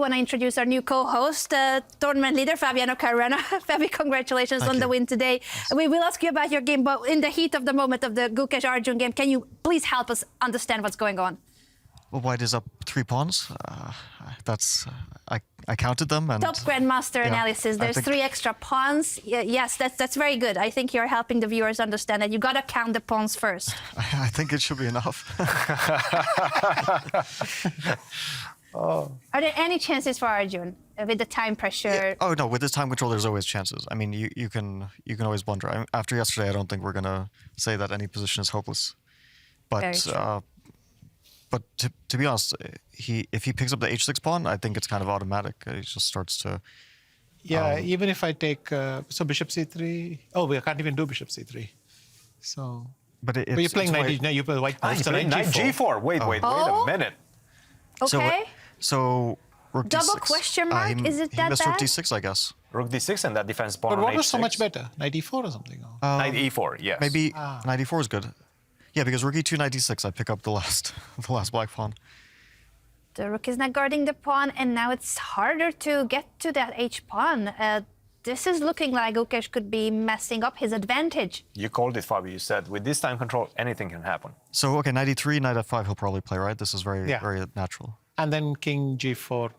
want to introduce our new co-host, tournament leader, Fabiano Caruana. Fabi, congratulations on the win today. We will ask you about your game, but in the heat of the moment of the Gukesh-Arjun game, can you please help us understand what's going on? Well, white is up 3 pawns. I counted them. And top grandmaster analysis. There's 3 extra pawns. Yes, that's very good. I think you're helping the viewers understand that you got to count the pawns first. I think it should be enough. Are there any chances for Arjun with the time pressure? Yeah. Oh no, with this time control, there's always chances. I mean, you can always blunder. After yesterday, I don't think we're gonna say that any position is hopeless. But to be honest, if he picks up the h6 pawn, I think it's kind of automatic. He just starts to. Yeah, even if I take so bishop c3. Oh, we can't even do bishop c3. So. But you're playing knight. No, you play white. He's playing knight g4. Wait a minute. Okay. So rook double d6. question mark? Is it that he missed bad? rook d6, I guess. Rook d6 and that defense pawn. But what was h6. so much better? Knight e4 or something? Knight e4, yes. Maybe knight e4 is good. Yeah, because rook e2, knight d6, I pick up the last black pawn. The rook is not guarding the pawn, and now it's harder to get to that h pawn. This is looking like Gukesh could be messing up his advantage. You called it, Fabi. You said with this time control, anything can happen. So okay, knight e3, knight f5, he'll probably play, right? This is very natural. And then king g4,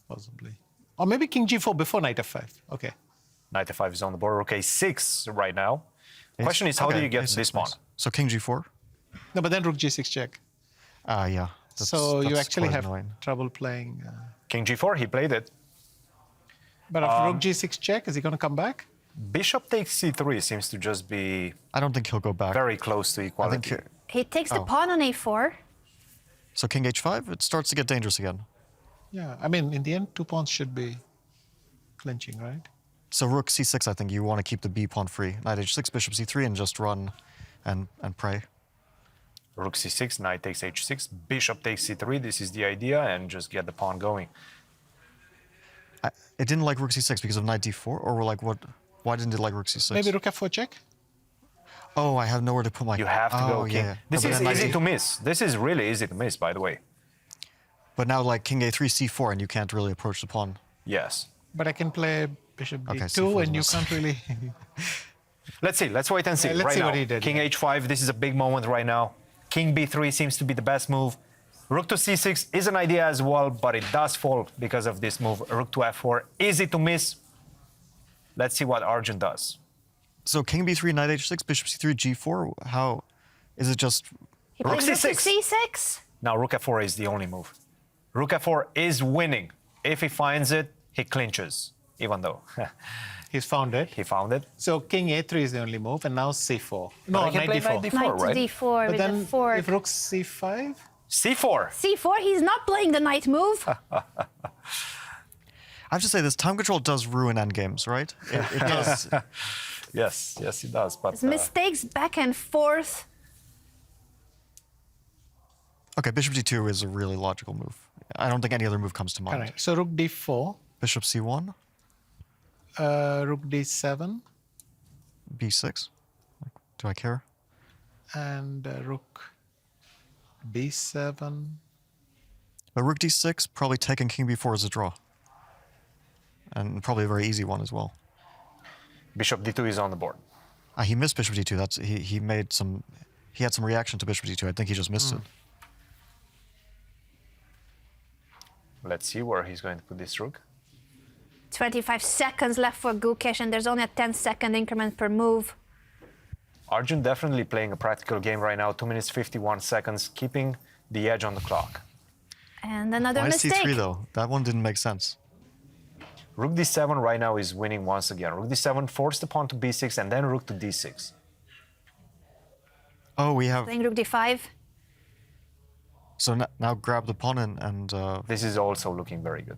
possibly. Or maybe king g4 before knight f5. Okay. Knight f5 is on the board. Rook a6 right now. The question is, how do you get to this pawn? So king g4? No, but then rook g6 check. Yeah. So you actually have annoying. trouble playing. King g4, he played it. But after rook g6 check, is he going to come back? Bishop takes c3 seems to just be I don't think he'll go back. very close to equality. He takes the pawn on a4. So king h5, it starts to get dangerous again. Yeah, I mean, in the end, 2 pawns should be clinching, right? So rook c6, I think you want to keep the b pawn free. Knight h6, bishop c3, and just run and pray. Rook c6, knight takes h6, bishop takes c3. This is the idea, and just get the pawn going. It didn't like rook c6 because of knight d4, or like what? Why didn't it like rook c6? Maybe rook f4 check? Oh, I have nowhere to put my... You have to go king. Yeah. This is easy to miss. This is really easy to miss, by the way. But now like king a3, c4, and you can't really approach the pawn. Yes. But I can play bishop d2, c4 and you can't really... Let's see. Let's wait and see. Let's right see now. what he did. King h5. This is a big moment right now. King b3 seems to be the best move. Rook to c6 is an idea as well, but it does fall because of this move. Rook to f4, easy to miss. Let's see what Arjun does. So king b3, knight h6, bishop c3, g4. How is it just? He plays rook to c6. Now rook f4 is the only move. Rook f4 is winning. If he finds it, he clinches. Even though He's found it. he found it. So king a3 is the only move, and now c4. No, he can knight play d4. knight Knight d4, right? to d4 But with then the fork. if rook c5? c4. c4, he's not playing the knight move. I have to say, this time control does ruin endgames, right? It does. Yes, yes, it does. But Mistakes back and forth. Okay, bishop d2 is a really logical move. I don't think any other move comes to mind. All right. So rook d4, Bishop c1, rook d7, b6. Do I care? and rook b7. But rook d6, probably taking king b4 as a draw. And probably a very easy one as well. bishop d2 is on the board. He missed bishop d2. That's he made some. He had some reaction to bishop d2. I think he just missed it. Let's see where he's going to put this rook. 25 seconds left for Gukesh, and there's only a 10-second increment per move. Arjun definitely playing a practical game right now. 2 minutes 51 seconds, keeping the edge on the clock. And another Why mistake. c3 though? That one didn't make sense. Rook d7 right now is winning once again. Rook d7 forced the pawn to b6 and then rook to d6. Oh, we have. Playing rook d5. So now grab the pawn and This is also looking very good.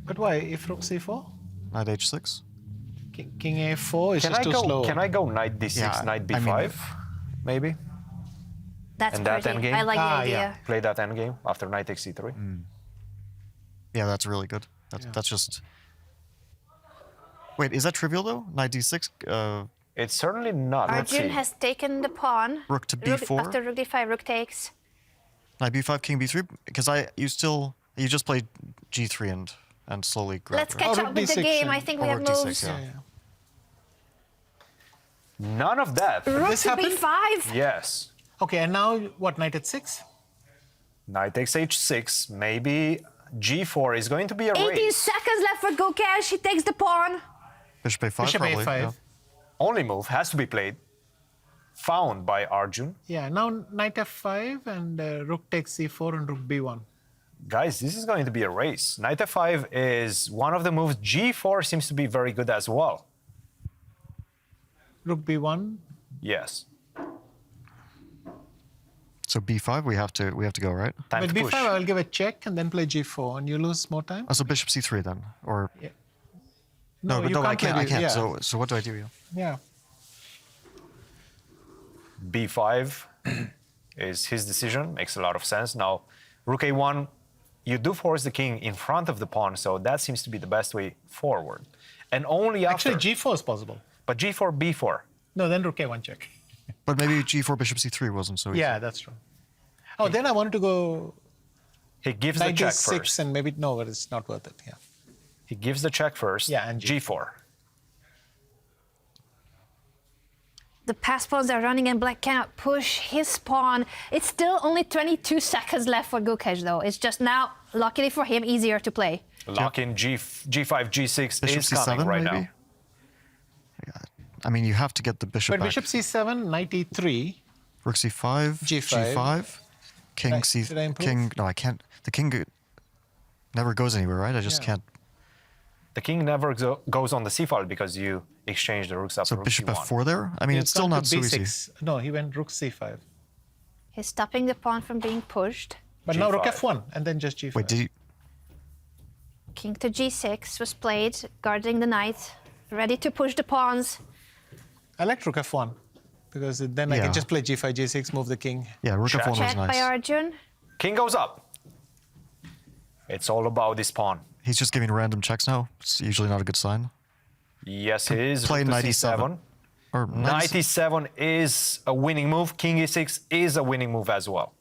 But why? If rook c4? knight h6. King a4 is just too slow. Can I go knight d6, Yeah, knight I b5, mean, maybe? That's And that pretty. endgame? I like the Ah, idea. yeah. Play that endgame after knight takes c3. Yeah, that's really good. That's just. Wait, is that trivial though? Knight d6. It's certainly not. Let's see. Arjun has taken the pawn. Rook to b4. After rook d5, rook takes. Knight b5, king b3. Because you still You just play g3 and slowly grab. Let's right? catch Rook up with the D6 game. and- I think we or have rook D6, moves. yeah. Yeah. None of that. Rook This to happened? b5. Yes. Okay, and now what? Knight at 6? Knight takes h6. Maybe g4 is going to be a 18 race. seconds left for Gukesh. He takes the pawn. Bishop a5 Bishop probably. A5. Yeah. Only move has to be played. Found by Arjun. Yeah, now Knight F5 and Rook takes C4 and Rook B1. Guys, this is going to be a race. Knight f5 is one of the moves. g4 seems to be very good as well. Rook B1. Yes. So b5 we have to go, right? Time With to B5, push. I will give a check and then play G4, and you lose more time. Oh, so bishop c3 then, or Yeah. no, you I can't can't. play I B- can't. Yeah. So what do I do? Yeah. yeah. b5 is his decision. Makes a lot of sense. Now, rook a1, you do force the king in front of the pawn, so that seems to be the best way forward. And only after. Actually, G4 is possible. But g4, b4. No, then Rook A1 check. But maybe g4 bishop c3 wasn't so easy. Yeah, that's true. Oh, then I wanted to go He gives the Knight check D6 first. and maybe, no, but it's not worth it. Yeah. He gives the check first. Yeah, and g4. The pass pawns are running and black cannot push his pawn. It's still only 22 seconds left for Gukesh though. It's just now, luckily for him, easier to play. Lock in g5, g6 Bishop is c7 coming right maybe. now. Yeah. I mean, you have to get the bishop But back. Bishop C7, Knight E3. Rook c5, G5. g5, king Did I- c. did I improve? King. No, I can't. The king never goes anywhere, right? I just Yeah. can't. The king never goes on the c file because you exchange the rooks up So rook bishop c1. f4 there. I mean, He's it's still gone not to so B6. easy. No, he went Rook C5. He's stopping the pawn from being pushed. But now Rook G5. F1 and then just G5. Wait, did you? King to g6 was played, guarding the knight, ready to push the pawns. I like Rook F1 because then I Yeah. can just play G5, G6, move the king. Yeah, rook Check. f1 was Check by nice. Arjun. King goes up. It's all about this pawn. He's just giving random checks now. It's usually not a good sign. Yes, it is. play Rook to knight c7. e7. Or Knight e7 is a winning move. King e6 is a winning move as well.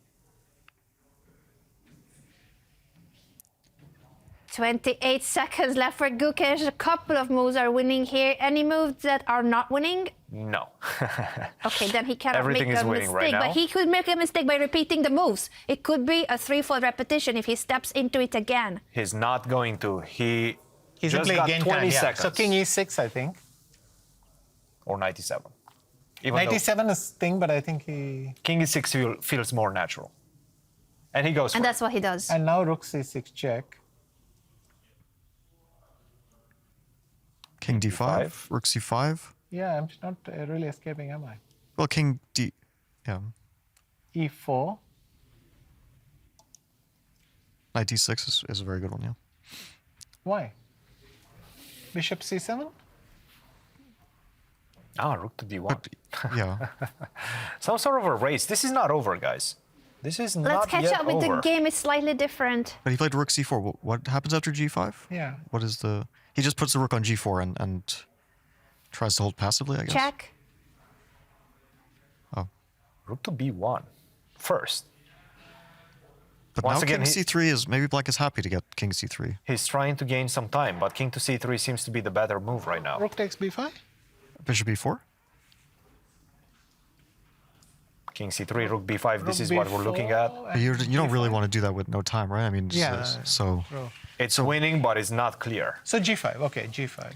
28 seconds left for Gukesh. A couple of moves are winning here. Any moves that are not winning? No. Okay, then he cannot Everything make is a winning mistake. right now. But he could make a mistake by repeating the moves. It could be a threefold repetition if he steps into it again. He's not going to. He He's just playing got game 20 time, yeah. seconds. So King E6, I think. Or knight e7. Even Knight though E7 is thing, but I think he. King e6 feels more natural. And he goes for And it. that's what he does. And now Rook C6 check. king d5, D5. rook c5. Yeah, I'm not really escaping, am I? Well, king d. Yeah, E4. knight d6 is a very good one. Yeah. Why? Bishop C7? Ah, rook to d1. But yeah, Some sort of a race. This is not over, guys. This is Let's not catch yet up with over. the game. It's slightly different. but he played rook c4. What happens after g5? Yeah. What is the? He just puts the rook on g4 and tries to hold passively, I guess. Check. Rook to b1 first. But Once now again, king c3 is maybe black is happy to get king c3. He's trying to gain some time, but king to c3 seems to be the better move right now. Rook takes B5? Bishop e4. King c3, rook b5. This Rook is what we're looking at. But you don't really want to do that with no time, right? I mean, Yeah. so Rook. It's winning, but it's not clear. So G5, okay, G5.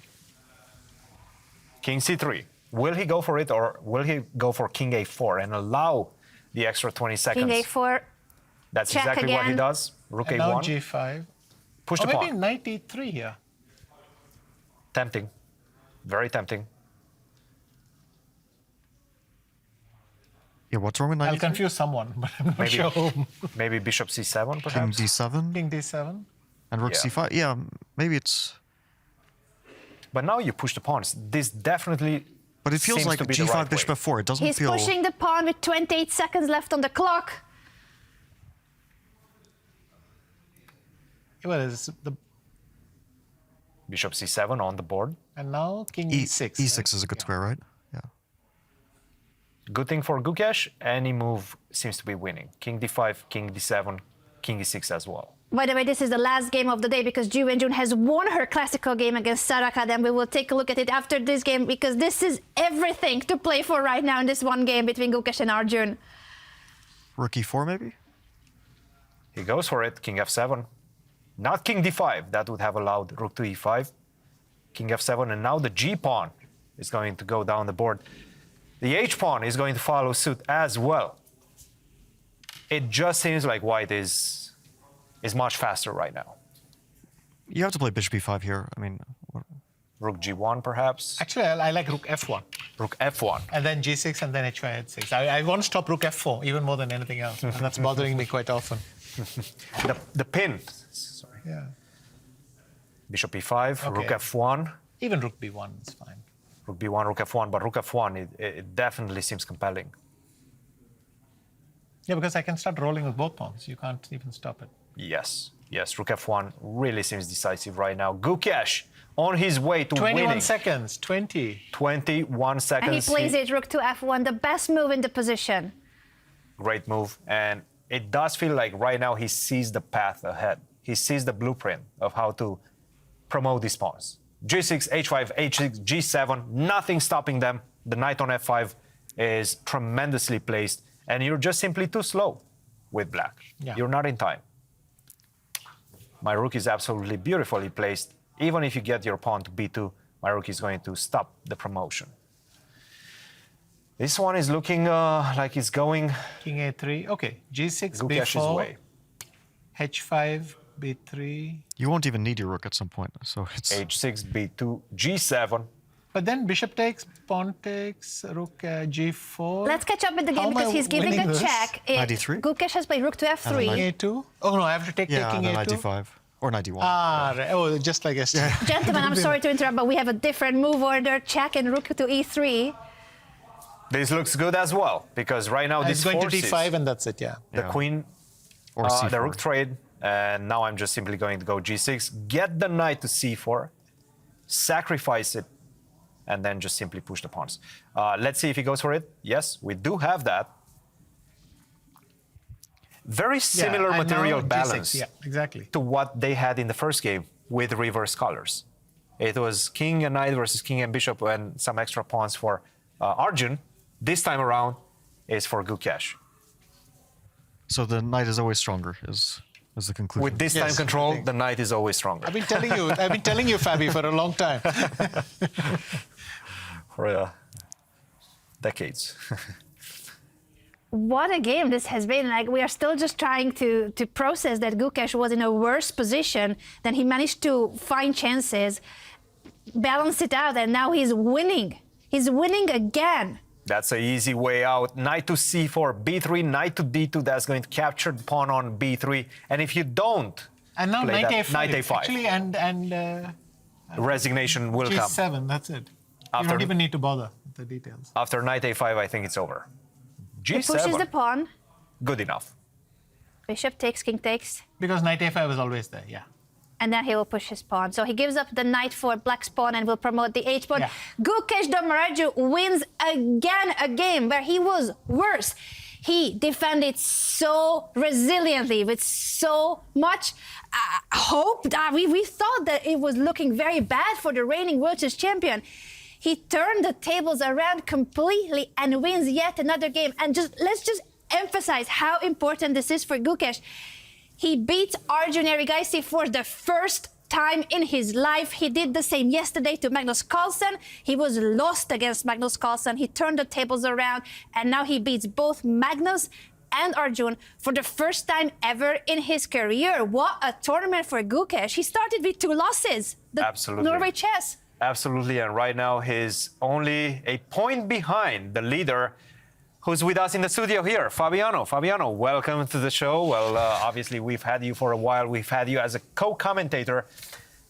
King c3. Will he go for it, or will he go for king a4 and allow the extra 20 seconds? King a4. That's check exactly what he again. does. Rook And now a1. G5. Push Or the maybe pawn. Knight E3 here. Tempting. Very tempting. yeah, what's wrong with I'll knight e3? confuse someone, but I'm not Maybe, sure whom. maybe bishop c7, King perhaps? d7 King D7. and rook Yeah. c5. Yeah, maybe it's. But now you push the pawns. This definitely But it feels seems like to be g5 the right bishop way. f4. It doesn't He's feel. pushing the pawn with 28 seconds left on the clock. Well, it's the, Bishop c7 on the board. and now King E6. e6 right? is a good square, right? Yeah. Good thing for Gukesh, any move seems to be winning. King d5, king d7, king e6 as well. By the way, this is the last game of the day because Ju-Jun has won her classical game against Saraka. Then we will take a look at it after this game because this is everything to play for right now in this one game between Gukesh and Arjun. Rook e4 maybe? He goes for it, king f7. Not king d5, that would have allowed rook to e5. King f7, and now the g-pawn is going to go down the board. The h-pawn is going to follow suit as well. It just seems like white is much faster right now. You have to play bishop e5 here. I mean, Rook g1, perhaps. Actually, I like rook f1. Rook f1. And then g6 and then h5, h6. I want to stop rook f4 even more than anything else. And that's bothering me quite often. The pin. Sorry. Yeah. Bishop e5, Okay. rook f1. Even rook b1 is fine. Rook b1, rook f1, but rook f1, it definitely seems compelling. Yeah, because I can start rolling with both pawns. You can't even stop it. Yes, yes, rook f1 really seems decisive right now. Gukesh on his way to 21 winning. seconds, 20. 21 seconds. And he plays it rook to f1, the best move in the position. Great move, and it does feel like right now he sees the path ahead. He sees the blueprint of how to promote these pawns. G6, h5, h6, g7, nothing stopping them. The knight on f5 is tremendously placed, and you're just simply too slow with black. Yeah. You're not in time. My rook is absolutely beautifully placed. Even if you get your pawn to b2, my rook is going to stop the promotion. This one is looking like it's going King a3. Okay, g6, Gukesh's b4, way. h5, b3. you won't even need your rook at some point. So it's h6, b2, g7. But then bishop takes, pawn takes, rook g4. Let's catch up with the How game am I because he's giving winning a this? check. Knight e3? Gukesh has played rook to f3. King a2. Oh no, I have to take yeah, king and then a2. knight d5 or knight d1. Ah, right. Oh, just like yesterday. Gentlemen, I'm sorry to interrupt, but we have a different move order. Check and rook to e3. This looks good as well, because right now It's this going to forces d5 and that's it, yeah. the Yeah. queen, Or the c4. rook trade, and now I'm just simply going to go g6, get the knight to c4, sacrifice it, and then just simply push the pawns. Let's see if he goes for it. Yes, we do have that. Very similar and material now G6, balance Yeah, exactly. to what they had in the first game with reverse colors. It was king and knight versus king and bishop and some extra pawns for Arjun. This time around is for Gukesh. So the knight is always stronger, is the conclusion. With this Yes, time I control, think. the knight is always stronger. I've been telling you, Fabi, for a long time. For decades. What a game this has been. Like, we are still just trying to process that Gukesh was in a worse position. Then he managed to find chances, balance it out, and now he's winning. He's winning again. That's an easy way out. Knight to c4, b3, knight to d2. That's going to capture the pawn on b3. And if you don't And now play knight that, a5. knight a5, Actually, and resignation will come. g7, that's it. You After- don't even need to bother with the details. After knight a5, I think it's over. He pushes the g7, pawn. good enough. Bishop takes, king takes. Because knight a5 is always there, yeah. And then he will push his pawn. So he gives up the knight for black's pawn and will promote the h-pawn. Yeah. Gukesh-Arjun wins again a game where he was worse. He defended so resiliently with so much hope. We thought that it was looking very bad for the reigning world chess champion. He turned the tables around completely and wins yet another game. And let's just emphasize how important this is for Gukesh. He beat Arjun Erigaisi for the first time in his life. He did the same yesterday to Magnus Carlsen. He was lost against Magnus Carlsen. He turned the tables around, and now he beats both Magnus and Arjun for the first time ever in his career. What a tournament for Gukesh. He started with 2 losses. Absolutely. Norway Chess. Absolutely, and right now he's only a point behind the leader who's with us in the studio here, Fabiano. Fabiano, welcome to the show. Well, obviously we've had you for a while. We've had you as a co-commentator,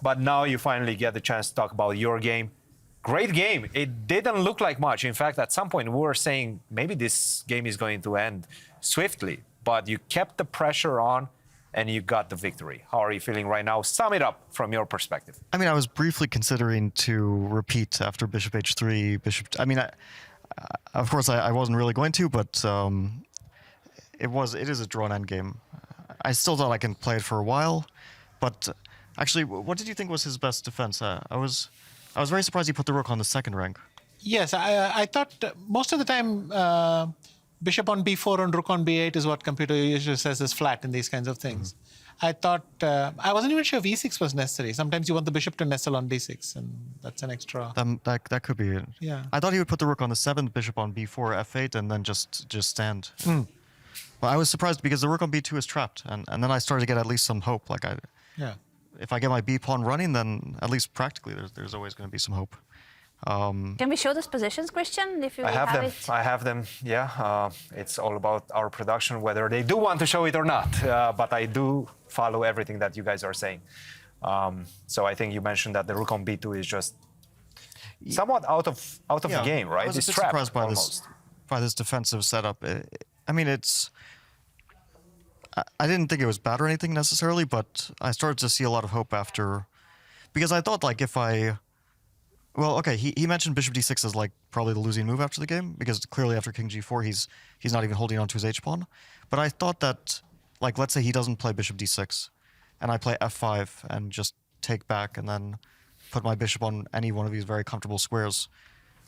but now you finally get the chance to talk about your game. Great game. It didn't look like much. In fact, at some point we were saying maybe this game is going to end swiftly, but you kept the pressure on and you got the victory. How are you feeling right now? Sum it up from your perspective. I mean, I was briefly considering to repeat after bishop h3, bishop... of course, I wasn't really going to, but it is a drawn endgame. I still thought I can play it for a while, but actually, what did you think was his best defense? I was very surprised he put the rook on the second rank. Yes, I thought most of the time bishop on b4 and rook on b8 is what computer usually says is flat in these kinds of things. I thought, I wasn't even sure e6 was necessary. Sometimes you want the bishop to nestle on d6, and that's an extra. That could be it. Yeah. I thought he would put the rook on the 7th, bishop on b4, f8, and then just stand. But I was surprised because the rook on b2 is trapped, and then I started to get at least some hope. Like Yeah. if I get my b pawn running, then at least practically there's always going to be some hope. Can we show those positions, Christian? If you I have them. it. I have them. Yeah. It's all about our production, whether they do want to show it or not. But I do follow everything that you guys are saying. So I think you mentioned that the rook on b2 is just somewhat out of the game, right? I was a It's bit trapped surprised by almost. this defensive setup. I mean, I didn't think it was bad or anything necessarily, but I started to see a lot of hope after, because I thought like if I. Well, okay, he mentioned bishop d6 as like probably the losing move after the game, because clearly after king g4 he's not even holding on to his h-pawn. But I thought that, like, let's say he doesn't play bishop d6, and I play f5 and just take back and then put my bishop on any one of these very comfortable squares,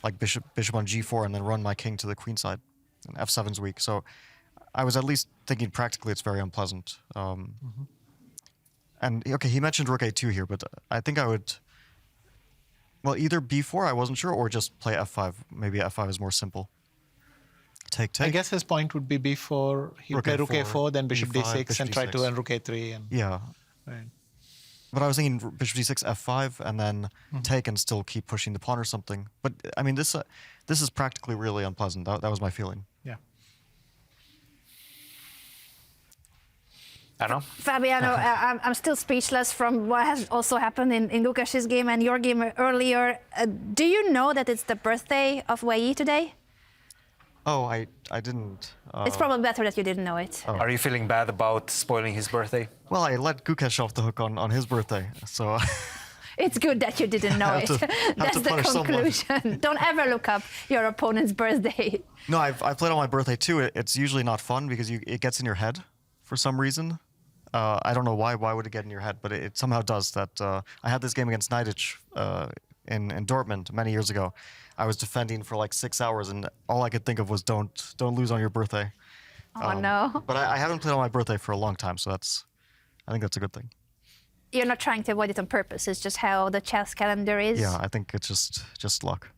like bishop on g4, and then run my king to the queen side, and f7's weak. So I was at least thinking practically it's very unpleasant. And okay, he mentioned rook a2 here, but I think I would. Well, either b4, I wasn't sure, or just play f5. Maybe f5 is more simple. Take. I guess his point would be b4, he would play rook a4, then bishop b5, d6, bishop and try to d6. earn rook a3. And, Yeah. Right. But I was thinking bishop d6, f5, and then take and still keep pushing the pawn or something. But I mean, this is practically really unpleasant. That was my feeling. Yeah. I know. Fabiano, I'm still speechless from what has also happened in Gukesh's game and your game earlier. Do you know that it's the birthday of Wei Yi today? Oh, I didn't. It's probably better that you didn't know it. Are you feeling bad about spoiling his birthday? Well, I let Gukesh off the hook on his birthday, so. It's good that you didn't know it. That's to the punish someone. conclusion. Don't ever look up your opponent's birthday. No, I've played on my birthday too. It's usually not fun because it gets in your head for some reason. I don't know why. Why would it get in your head? But it somehow does. That I had this game against Neidic in Dortmund many years ago. I was defending for like 6 hours, and all I could think of was don't lose on your birthday. Oh no! But I haven't played on my birthday for a long time, so I think that's a good thing. You're not trying to avoid it on purpose. It's just how the chess calendar is. Yeah, I think it's just luck.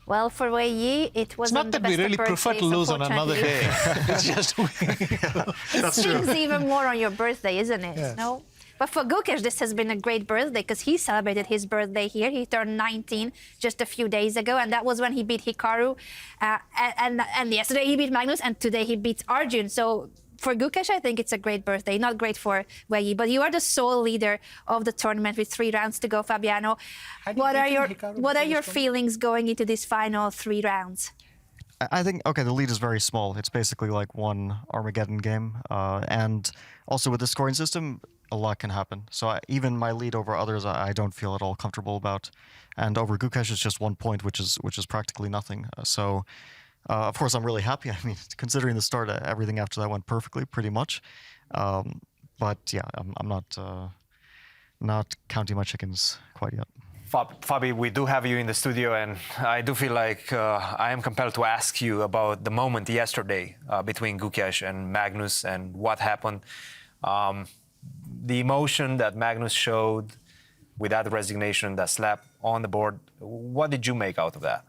Well, for Wei Yi, it wasn't It's not the that best we really of prefer to birthdays, lose on another unfortunately. day. It's just It stings even more on your birthday, isn't it? Yes. No? But for Gukesh, this has been a great birthday because he celebrated his birthday here. He turned 19 just a few days ago, and that was when he beat Hikaru. And yesterday he beat Magnus, and today he beats Arjun. So for Gukesh, I think it's a great birthday. Not great for Wei Yi, but you are the sole leader of the tournament with 3 rounds to go, Fabiano. What are your feelings going into these final 3 rounds? I think, okay, the lead is very small. It's basically like one Armageddon game. And also with the scoring system, a lot can happen. So even my lead over others, I don't feel at all comfortable about. And over Gukesh, it's just 1 point, which is practically nothing. So, of course, I'm really happy. I mean, considering the start, everything after that went perfectly, pretty much. But yeah, I'm not counting my chickens quite yet. Fabi, we do have you in the studio, and I do feel like I am compelled to ask you about the moment yesterday between Gukesh and Magnus and what happened. The emotion that Magnus showed with that resignation, that slap on the board, what did you make out of that?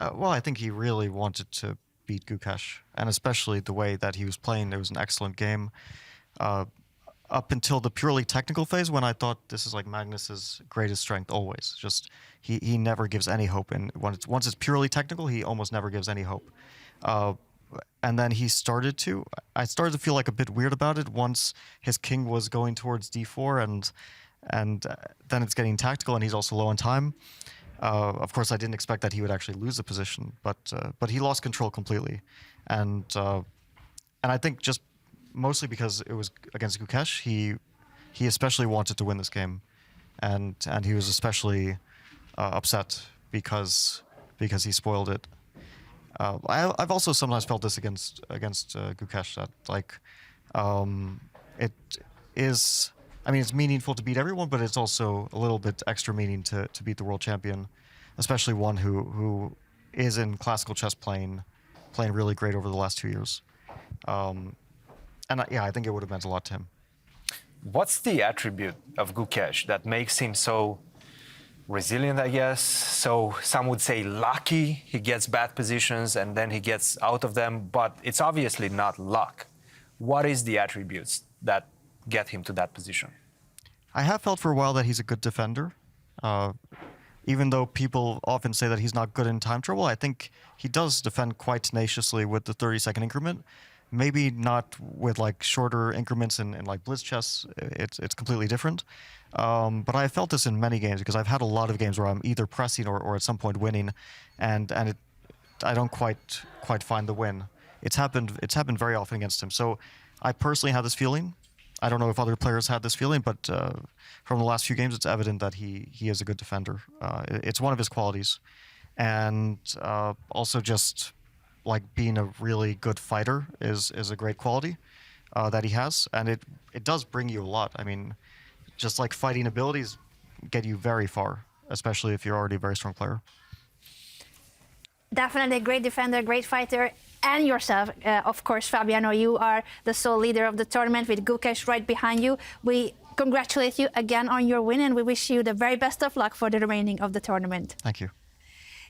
Well, I think he really wanted to beat Gukesh, and especially the way that he was playing. It was an excellent game. Up until the purely technical phase, when I thought this is like Magnus's greatest strength always. Just he never gives any hope, and once it's purely technical, he almost never gives any hope. And then I started to feel like a bit weird about it once his king was going towards d4, and then it's getting tactical, and he's also low on time. Of course, I didn't expect that he would actually lose the position, but he lost control completely, and I think just mostly because it was against Gukesh, he especially wanted to win this game, and he was especially upset because he spoiled it. I've also sometimes felt this against Gukesh, that like It is, I mean, it's meaningful to beat everyone, but it's also a little bit extra meaning to beat the world champion, especially one who is in classical chess playing really great over the last 2 years. Yeah, I think it would have meant a lot to him. What's the attribute of Gukesh that makes him so resilient, I guess? So some would say lucky. He gets bad positions and then he gets out of them, but it's obviously not luck. What is the attributes that get him to that position? I have felt for a while that he's a good defender. Even though people often say that he's not good in time trouble, I think he does defend quite tenaciously with the 30-second increment. Maybe not with like shorter increments in like blitz chess. It's completely different. But I felt this in many games because I've had a lot of games where I'm either pressing or at some point winning, and I don't quite find the win. It's happened very often against him. So I personally had this feeling. I don't know if other players had this feeling, but from the last few games, it's evident that he is a good defender. It's one of his qualities, and also just like being a really good fighter is a great quality that he has, and it does bring you a lot. I mean, just like fighting abilities get you very far, especially if you're already a very strong player. Definitely a great defender, great fighter. And yourself, of course, Fabiano, you are the sole leader of the tournament with Gukesh right behind you. We congratulate you again on your win, and we wish you the very best of luck for the remaining of the tournament. Thank you.